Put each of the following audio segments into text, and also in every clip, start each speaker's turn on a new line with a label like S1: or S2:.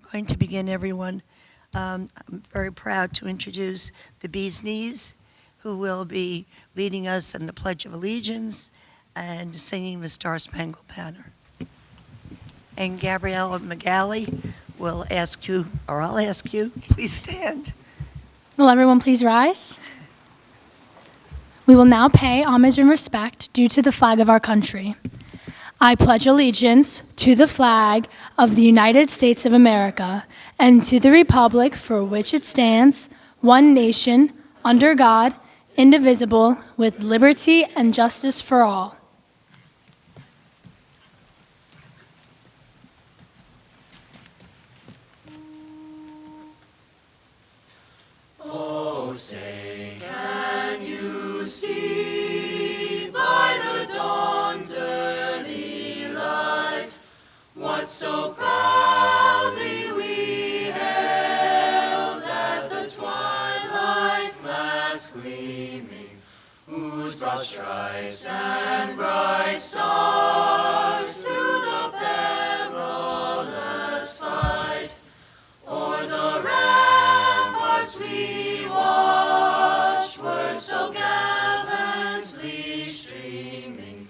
S1: We're going to begin, everyone. I'm very proud to introduce the Bee's Knees, who will be leading us in the Pledge of Allegiance and singing the Star Spangled Banner. And Gabriella McGalley will ask you, or I'll ask you, please stand.
S2: Will everyone please rise? We will now pay homage and respect due to the flag of our country. I pledge allegiance to the flag of the United States of America and to the republic for which it stands, one nation, under God, indivisible, with liberty and justice for all.
S3: Oh, say, can you see by the dawn's early light what so proudly we hailed at the twilight's last gleaming, whose broad stripes and bright stars through the perilous fight o'er the ramparts we watched were so gallantly streaming,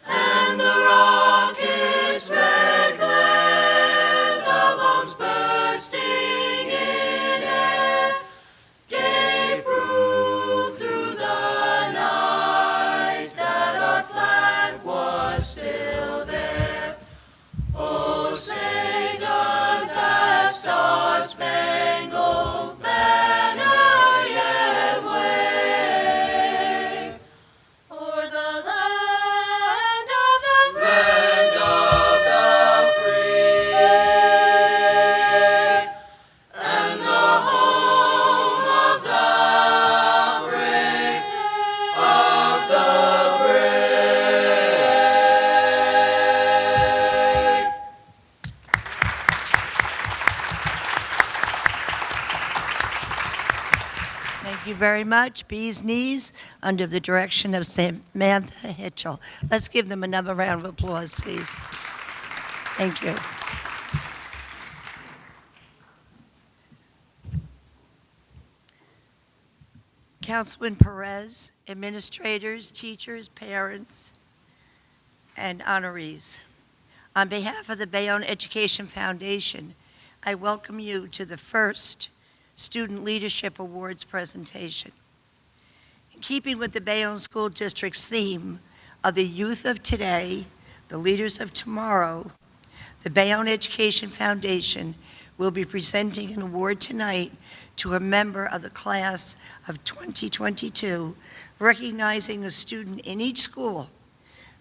S3: and the rockets' red glare, the bombs bursting in air, gave proof through the night that our flag was still there. Oh, say does that star-spangled banner yet wave o'er the land of the free, and the home of the brave,
S1: Thank you very much. Bee's Knees, under the direction of Samantha Hitchell. Let's give them another round of applause, please. Thank you. Councilman Perez, administrators, teachers, parents, and honorees. On behalf of the Bayonne Education Foundation, I welcome you to the first Student Leadership Awards presentation. In keeping with the Bayonne School District's theme of the youth of today, the leaders of tomorrow, the Bayonne Education Foundation will be presenting an award tonight to a member of the class of 2022, recognizing a student in each school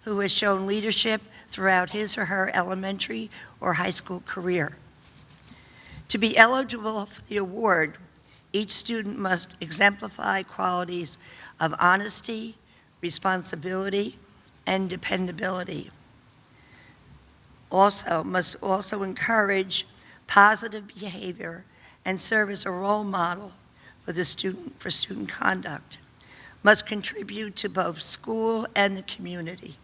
S1: who has shown leadership throughout his or her elementary or high school career. To be eligible for the award, each student must exemplify qualities of honesty, responsibility, and dependability. Must also encourage positive behavior and serve as a role model for student conduct. Must contribute to both school and the community.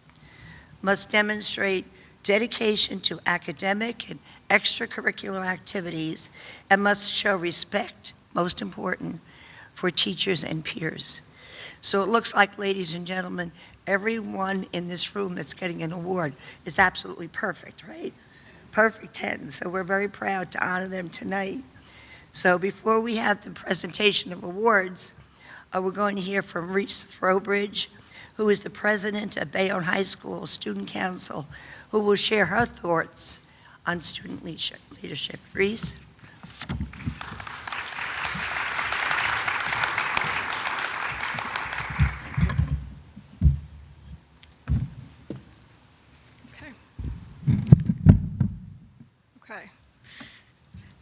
S1: Must demonstrate dedication to academic and extracurricular activities, and must show respect, most important, for teachers and peers. So it looks like, ladies and gentlemen, everyone in this room that's getting an award is absolutely perfect, right? Perfect 10. So we're very proud to honor them tonight. So before we have the presentation of awards, we're going to hear from Reese Throwbridge, who is the president of Bayonne High School Student Council, who will share her thoughts on student leadership. Reese?
S4: Okay.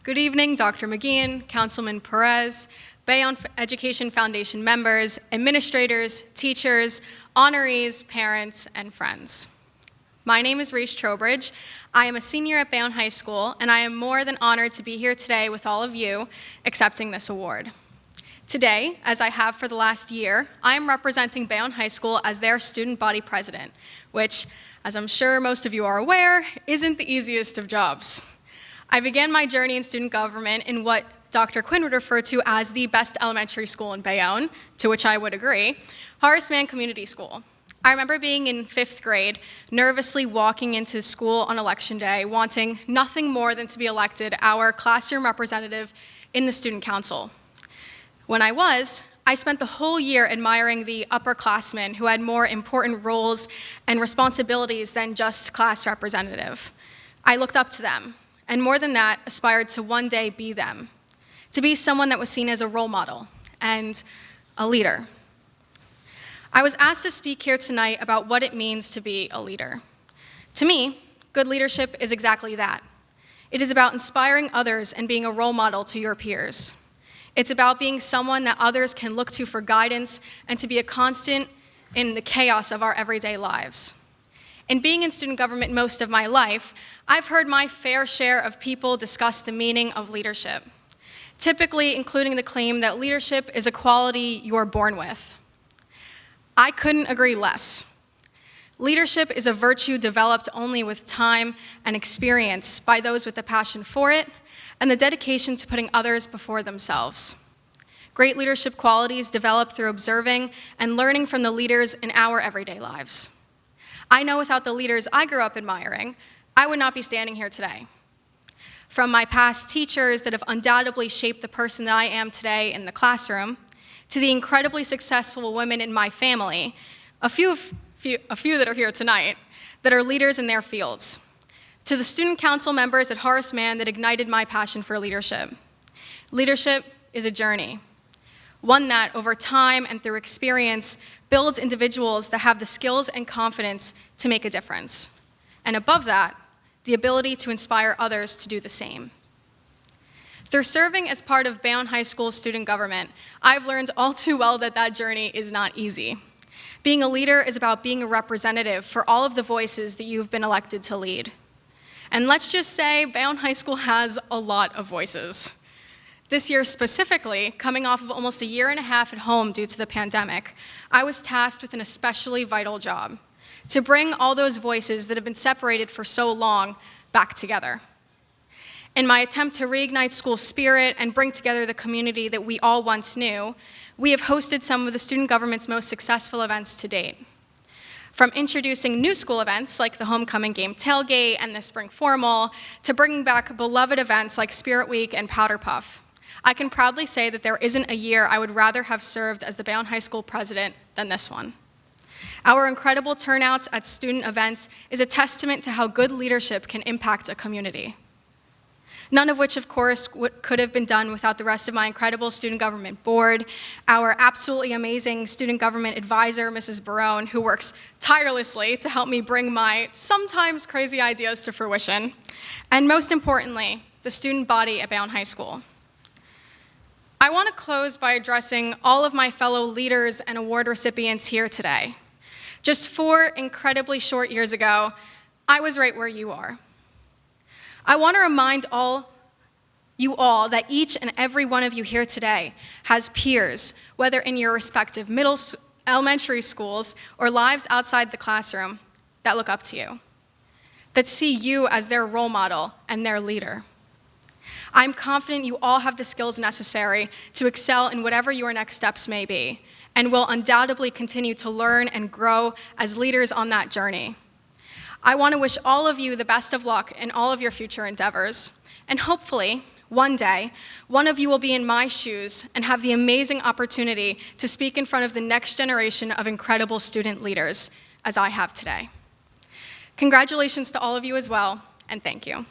S4: Good evening, Dr. McGeehan, Councilman Perez, Bayonne Education Foundation members, administrators, teachers, honorees, parents, and friends. My name is Reese Trowbridge. I am a senior at Bayonne High School, and I am more than honored to be here today with all of you accepting this award. Today, as I have for the last year, I am representing Bayonne High School as their student body president, which, as I'm sure most of you are aware, isn't the easiest of jobs. I began my journey in student government in what Dr. Quinn would refer to as the best elementary school in Bayonne, to which I would agree, Horace Mann Community School. I remember being in 5th grade, nervously walking into school on election day, wanting nothing more than to be elected our classroom representative in the student council. When I spent the whole year admiring the upperclassmen who had more important roles and responsibilities than just class representative. I looked up to them, and more than that, aspired to one day be them, to be someone that was seen as a role model and a leader. I was asked to speak here tonight about what it means to be a leader. To me, good leadership is exactly that. It is about inspiring others and being a role model to your peers. It's about being someone that others can look to for guidance and to be a constant in the chaos of our everyday lives. In being in student government most of my life, I've heard my fair share of people discuss the meaning of leadership, typically including the claim that leadership is a quality you're born with. I couldn't agree less. Leadership is a virtue developed only with time and experience by those with a passion for it and the dedication to putting others before themselves. Great leadership qualities develop through observing and learning from the leaders in our everyday lives. I know without the leaders I grew up admiring, I would not be standing here today. From my past teachers that have undoubtedly shaped the person that I am today in the classroom, to the incredibly successful women in my family, a few that are here tonight, that are leaders in their fields, to the student council members at Horace Mann that ignited my passion for leadership. Leadership is a journey, one that over time and through experience builds individuals that have the skills and confidence to make a difference. And above that, the ability to inspire others to do the same. Through serving as part of Bayonne High School student government, I've learned all too well that that journey is not easy. Being a leader is about being a representative for all of the voices that you've been elected to lead. And let's just say Bayonne High School has a lot of voices. This year specifically, coming off of almost a year and a half at home due to the pandemic, I was tasked with an especially vital job, to bring all those voices that have been separated for so long back together. In my attempt to reignite school spirit and bring together the community that we all once knew, we have hosted some of the student government's most successful events to date. From introducing new school events like the homecoming game tailgate and the spring formal, to bringing back beloved events like Spirit Week and Powder Puff, I can proudly say that there isn't a year I would rather have served as the Bayonne High School president than this one. Our incredible turnouts at student events is a testament to how good leadership can impact a community. None of which, of course, could have been done without the rest of my incredible student government board, our absolutely amazing student government advisor, Mrs. Bayonne, who works tirelessly to help me bring my sometimes crazy ideas to fruition, and most importantly, the student body at Bayonne High School. I want to close by addressing all of my fellow leaders and award recipients here today. Just 4 incredibly short years ago, I was right where you are. I want to remind you all that each and every one of you here today has peers, whether in your respective elementary schools or lives outside the classroom, that look up to you, that see you as their role model and their leader. I'm confident you all have the skills necessary to excel in whatever your next steps may be, and will undoubtedly continue to learn and grow as leaders on that journey. I want to wish all of you the best of luck in all of your future endeavors, and hopefully, one day, one of you will be in my shoes and have the amazing opportunity to speak in front of the next generation of incredible student leaders, as I have today. Congratulations to all of you as well, and thank you.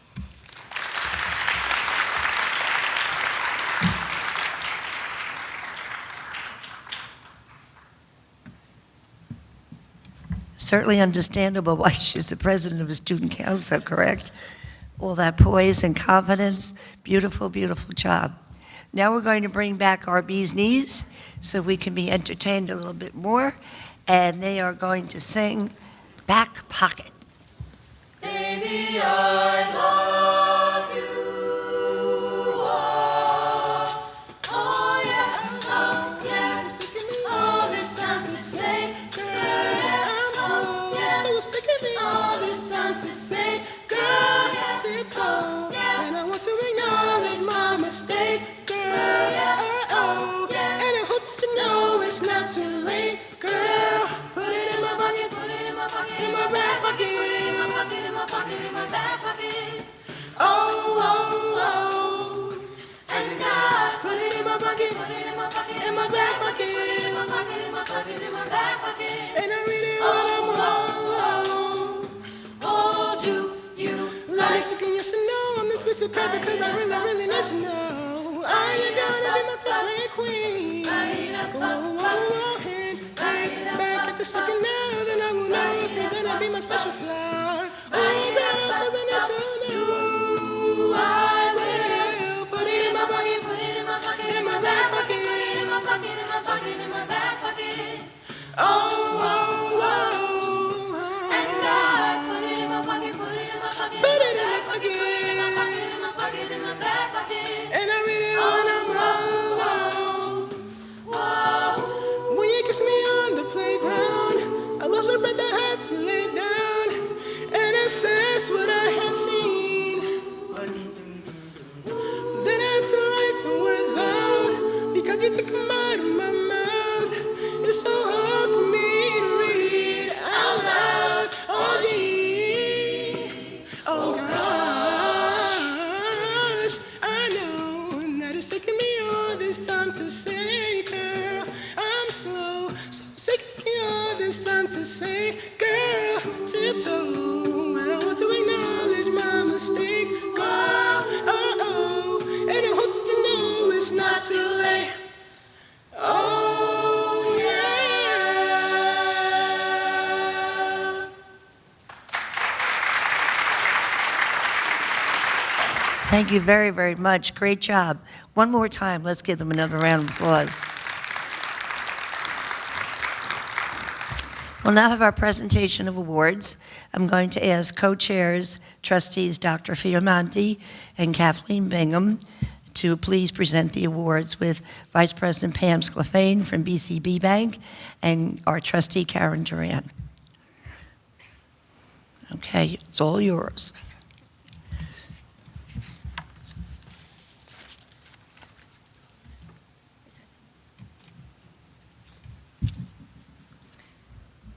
S1: Certainly understandable why she's the president of a student council, correct? All that poise and confidence, beautiful, beautiful job. Now we're going to bring back our bee's knees so we can be entertained a little bit more, and they are going to sing Back Pocket.
S3: Baby, I love you. Oh, yeah, oh, yeah. All this time to say, girl, yeah. Oh, yeah. All this time to say, girl, yeah. Oh, yeah. my back pocket.
S5: Oh, oh, oh.
S3: And I
S5: Put it in my pocket,
S3: put it in my pocket,
S5: in my back
S3: put it
S5: pocket.
S3: in my pocket, in my pocket, in my back pocket.
S5: And I read it when I'm home.
S3: Oh, do you
S5: Let me
S3: like
S5: second yes or no on this piece of paper, cause I really, really need to know. Are you gonna be my first red queen? Whoa, whoa, whoa, head back at the second now, then I will know if you're gonna be my special flower. Oh, girl, cause I need to know. I will put it in my pocket,
S3: put it in my pocket,
S5: in my back pocket.
S3: put it in my pocket, in my pocket, in my back pocket.
S5: Oh, oh, oh.
S3: And I put it in my pocket, put it in my pocket,
S5: Put it in my
S3: put it in my
S5: pocket.
S3: pocket, in my pocket, in my back pocket.
S5: And I read it when I'm home.
S3: Whoa,
S5: When you kiss me on the playground, I lost my breath, I had to lay down and assess what I had seen. Then I had to write the words out because you took them out of my mouth. It's so hard for me to read out loud. Oh, gee. Oh, gosh. I know that it's taking me all this time to say, girl, I'm slow. So it's taking me all this time to say, girl, tiptoe. And I want to acknowledge my mistake, girl. Oh, oh. And I hope that you know it's not too late. Oh, yeah.
S1: Thank you very, very much. Great job. One more time, let's give them another round of applause. We'll now have our presentation of awards. I'm going to ask co-chairs, trustees Dr. Fiamonti and Kathleen Bingham to please present the awards with Vice President Pam Sclafane from BCB Bank and our trustee Karen Duran. Okay, it's all yours.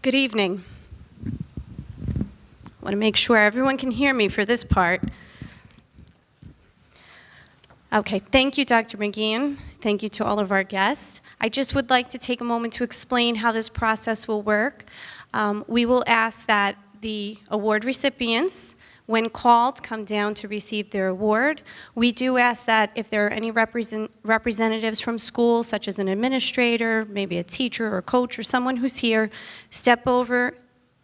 S6: Good evening. I want to make sure everyone can hear me for this part. Okay, thank you, Dr. McGeehan. Thank you to all of our guests. I just would like to take a moment to explain how this process will work. We will ask that the award recipients, when called, come down to receive their award. We do ask that if there are any representatives from schools, such as an administrator, maybe a teacher or coach or someone who's here, step over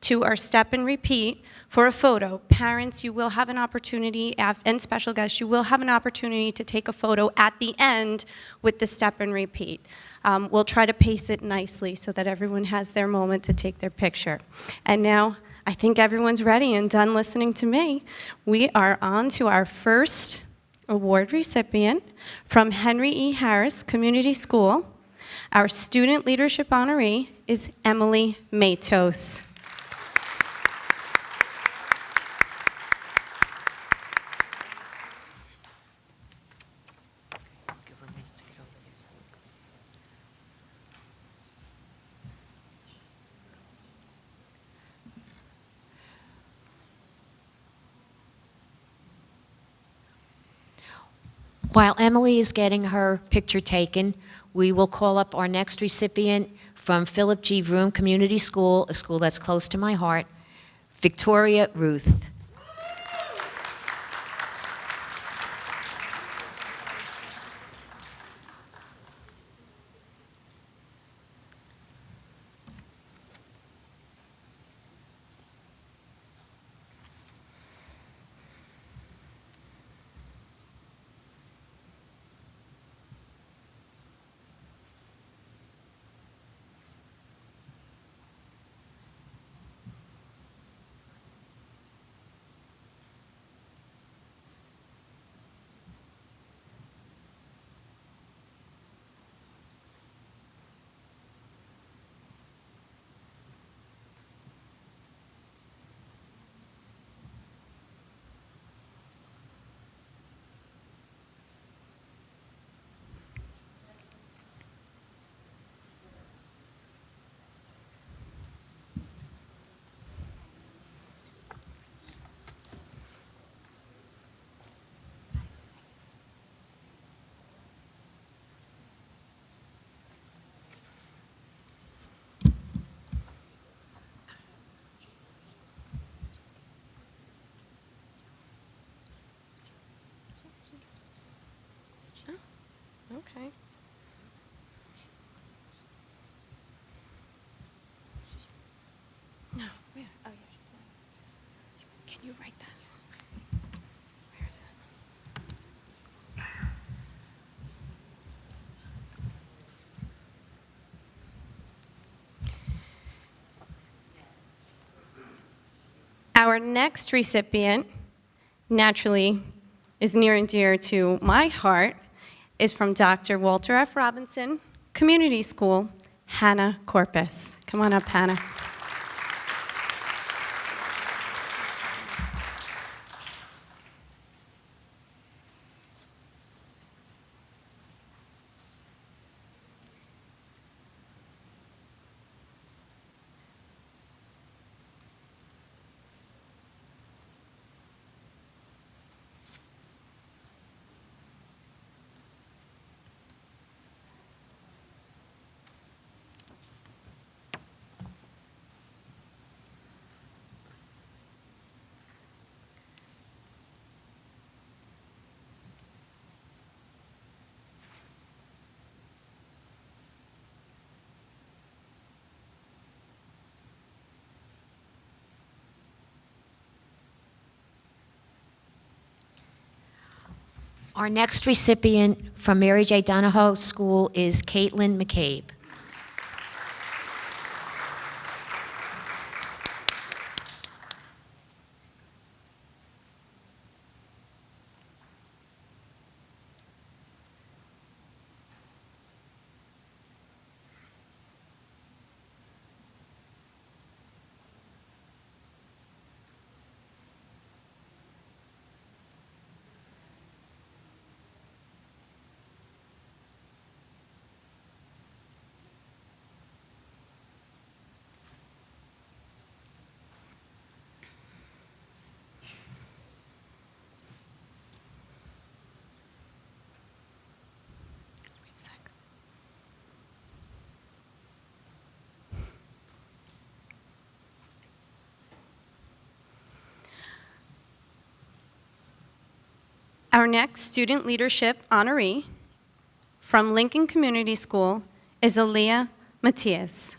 S6: to our step and repeat for a photo. Parents, you will have an opportunity, and special guests, you will have an opportunity to take a photo at the end with the step and repeat. We'll try to pace it nicely so that everyone has their moment to take their picture. And now, I think everyone's ready and done listening to me. We are on to our first award recipient from Henry E. Harris Community School. Our student leadership honoree is Emily Matos.
S7: While Emily is getting her picture taken, we will call up our next recipient from Philip G. Vroom Community School, a school that's close to my heart, Victoria Ruth.
S6: you write that? Where is it? Our next recipient, naturally, is near and dear to my heart, is from Dr. Walter F. Robinson Community School, Hannah Corpus. Come on up, Hannah.
S7: Our next recipient from Mary J. Donahoe School is Caitlin McCabe. Our next student leadership honoree from Lincoln Community School is Aaliyah Matias.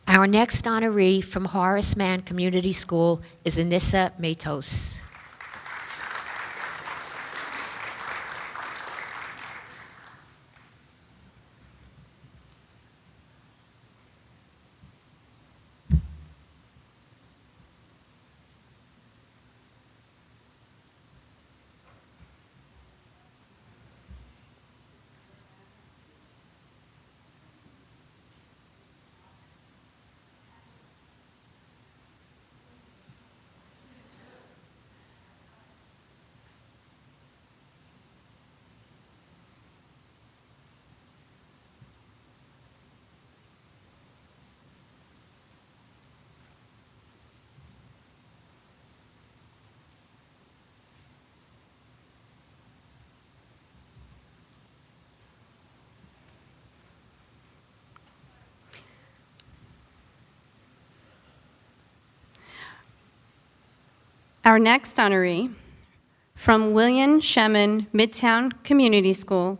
S7: Our next honoree from Horace Mann Community School is Anissa Matos. Our next honoree from William Shemin Midtown Community School,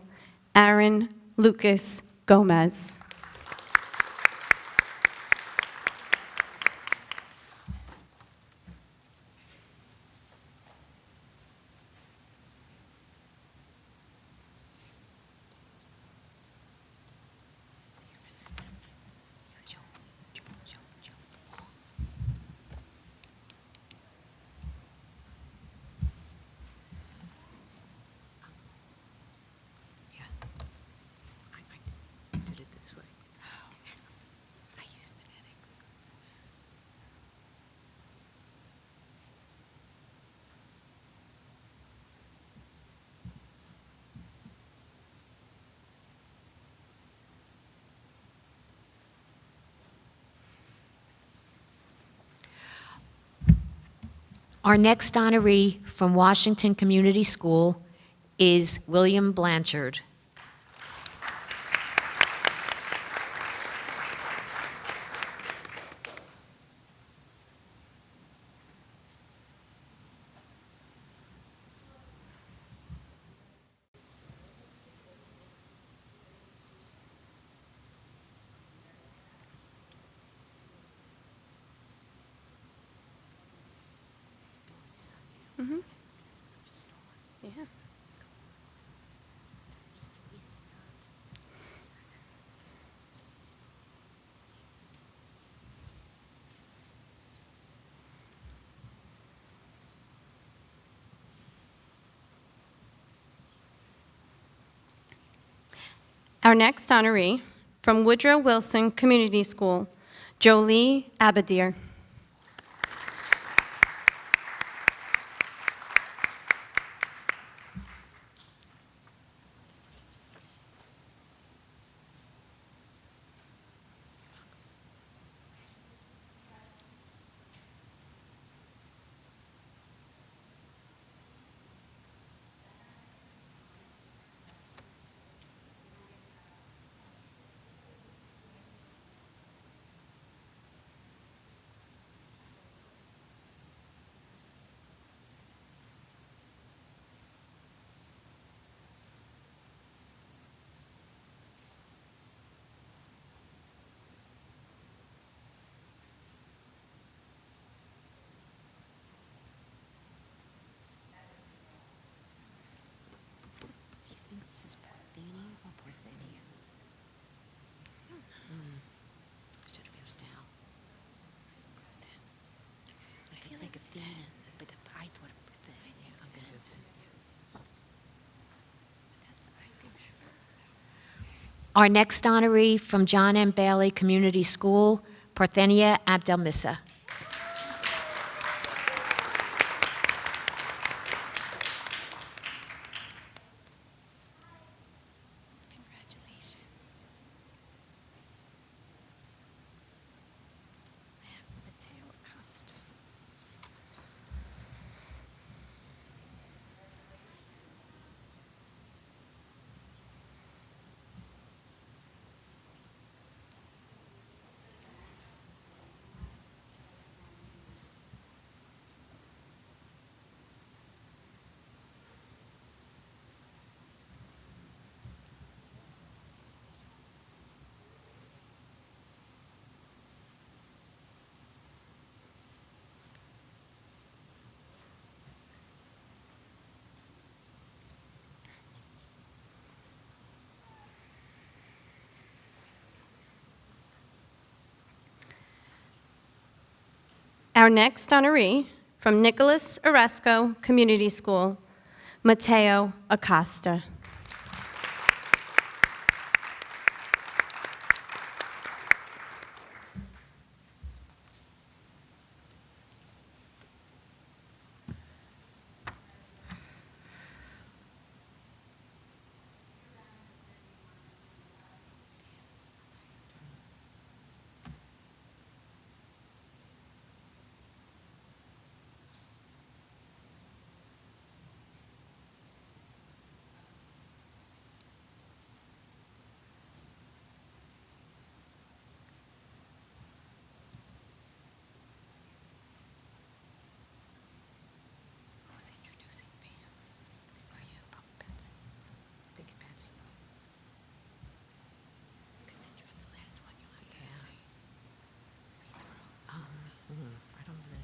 S7: Aaron Lucas Gomez. Did it this way. Our next honoree from Washington Community School is William Blanchard.
S6: Yeah. Our next honoree, from Woodrow Wilson Community School, Jolie Abadir.
S7: Do you think this is Parthenia or Parthenia? I should have asked Al. I feel like Athena, but I thought of Parthenia. Yeah, I'm going to do Parthenia. Our next honoree from John M. Bailey Community School, Parthenia Abdelmissa.
S6: Our next honoree, from Nicholas Oresco Community School, Mateo Acosta.
S7: Who's introducing Pam? Are you? Probably Patsy. I think Patsy. Because since you're the last one, you'll have to say. I don't know.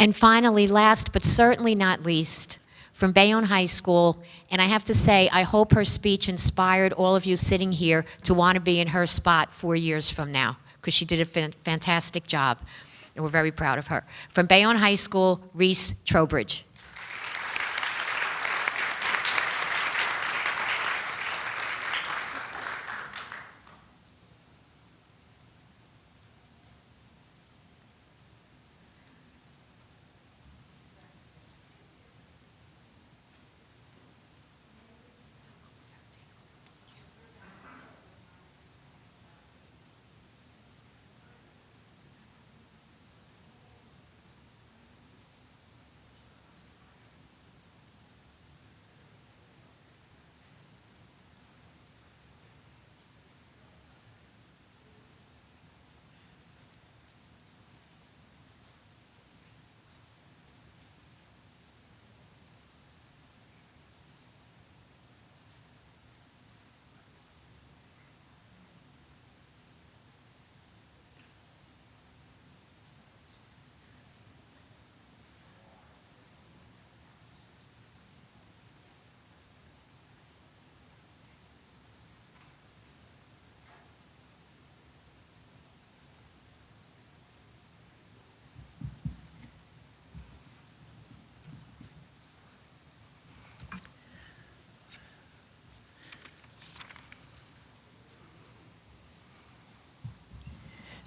S7: And finally, last but certainly not least, from Bayonne High School, and I have to say, I hope her speech inspired all of you sitting here to want to be in her spot 4 years from now, because she did a fantastic job, and we're very proud of her. From Bayonne High School, Reese Trowbridge.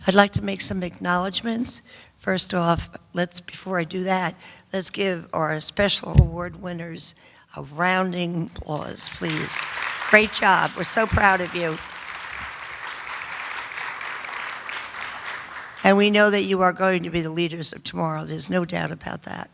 S1: I'd like to make some acknowledgments. First off, before I do that, let's give our special award winners a rounding applause, please. Great job. We're so proud of you. And we know that you are going to be the leaders of tomorrow. There's no doubt about that.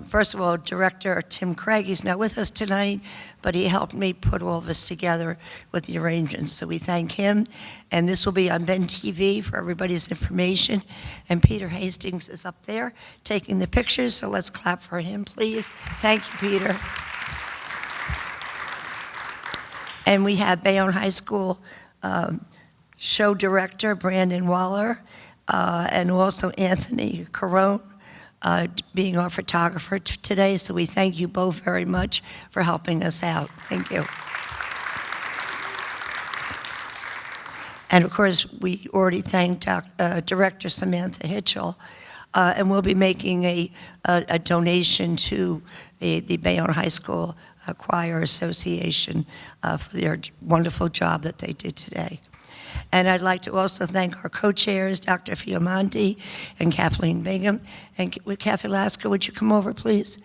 S1: First of all, Director Tim Craig, he's not with us tonight, but he helped me put all of this together with the arrangements. So we thank him. And this will be on BenTV for everybody's information. And Peter Hastings is up there taking the pictures, so let's clap for him, please. Thank you, Peter. And we have Bayonne High School show director Brandon Waller, and also Anthony Carone being our photographer today. So we thank you both very much for helping us out. Thank you. And of course, we already thanked Director Samantha Hitchell, and we'll be making a donation to the Bayonne High School Choir Association for their wonderful job that they did today. And I'd like to also thank our co-chairs, Dr. Fiamonti and Kathleen Bingham. And Kathy Lasker, would you come over, please?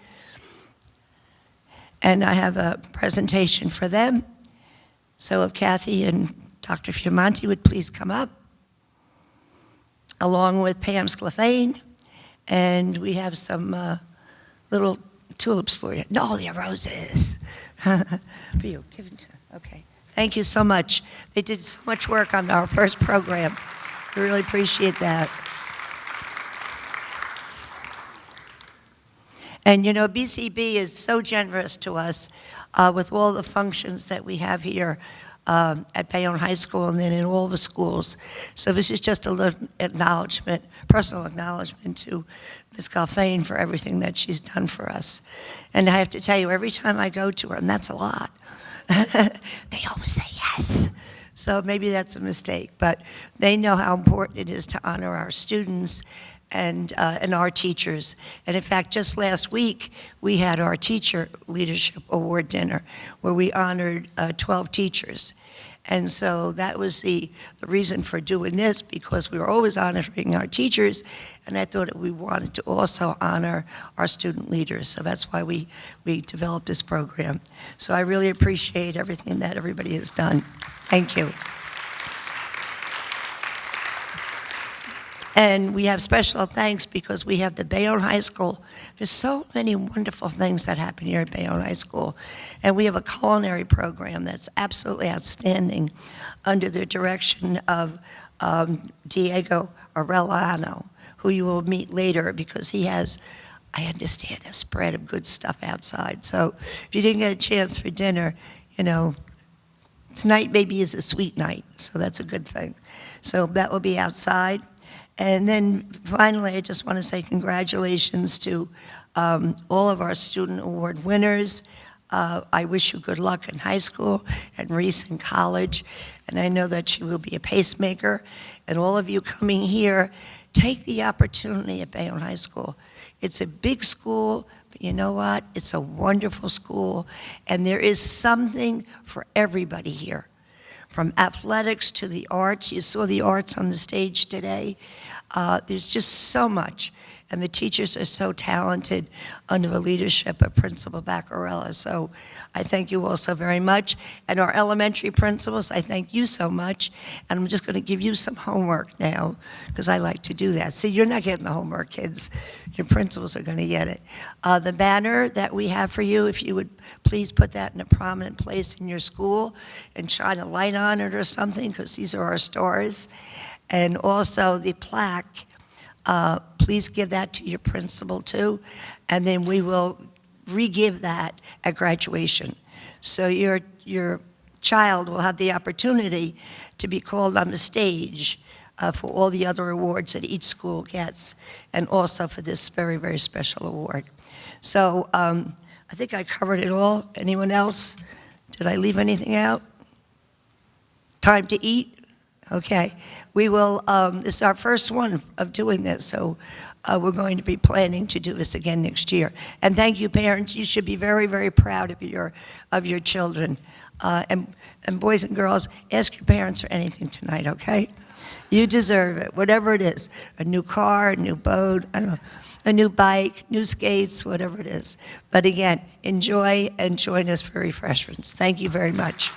S1: And I have a presentation for them. So if Kathy and Dr. Fiamonti would please come up, along with Pam Sclafane. And we have some little tulips for you. No, they're roses. For you. Give it to, okay. Thank you so much. They did so much work on our first program. We really appreciate that. And you know, BCB is so generous to us with all the functions that we have here at Bayonne High School and then in all the schools. So this is just a little acknowledgement, personal acknowledgement to Ms. Galfane for everything that she's done for us. And I have to tell you, every time I go to her, and that's a lot, they always say yes. So maybe that's a mistake, but they know how important it is to honor our students and our teachers. And in fact, just last week, we had our Teacher Leadership Award dinner where we honored 12 teachers. And so that was the reason for doing this, because we were always honoring our teachers, and I thought that we wanted to also honor our student leaders. So that's why we developed this program. So I really appreciate everything that everybody has done. Thank you. And we have special thanks because we have the Bayonne High School. There's so many wonderful things that happen here at Bayonne High School. And we have a culinary program that's absolutely outstanding under the direction of Diego Arellano, who you will meet later because he has, I understand, a spread of good stuff outside. So if you didn't get a chance for dinner, you know, tonight maybe is a sweet night, so that's a good thing. So that will be outside. And then finally, I just want to say congratulations to all of our student award winners. I wish you good luck in high school and Reese in college. And I know that she will be a pacemaker. And all of you coming here, take the opportunity at Bayonne High School. It's a big school, but you know what? It's a wonderful school. And there is something for everybody here. From athletics to the arts. You saw the arts on the stage today. There's just so much. And the teachers are so talented under the leadership of Principal Baccarella. So I thank you all so very much. And our elementary principals, I thank you so much. And I'm just going to give you some homework now, because I like to do that. See, you're not getting the homework, kids. Your principals are going to get it. The banner that we have for you, if you would please put that in a prominent place in your school and shine a light on it or something, because these are our stars. And also the plaque, please give that to your principal too, and then we will re-give that at graduation. So your child will have the opportunity to be called on the stage for all the other awards that each school gets, and also for this very, very special award. So I think I covered it all. Anyone else? Did I leave anything out? Time to eat? Okay. We will, this is our first one of doing this, so we're going to be planning to do this again next year. And thank you, parents. You should be very, very proud of your children. And boys and girls, ask your parents for anything tonight, okay? You deserve it, whatever it is. A new car, a new boat, I don't know, a new bike, new skates, whatever it is. But again, enjoy and join us for refreshments. Thank you very much.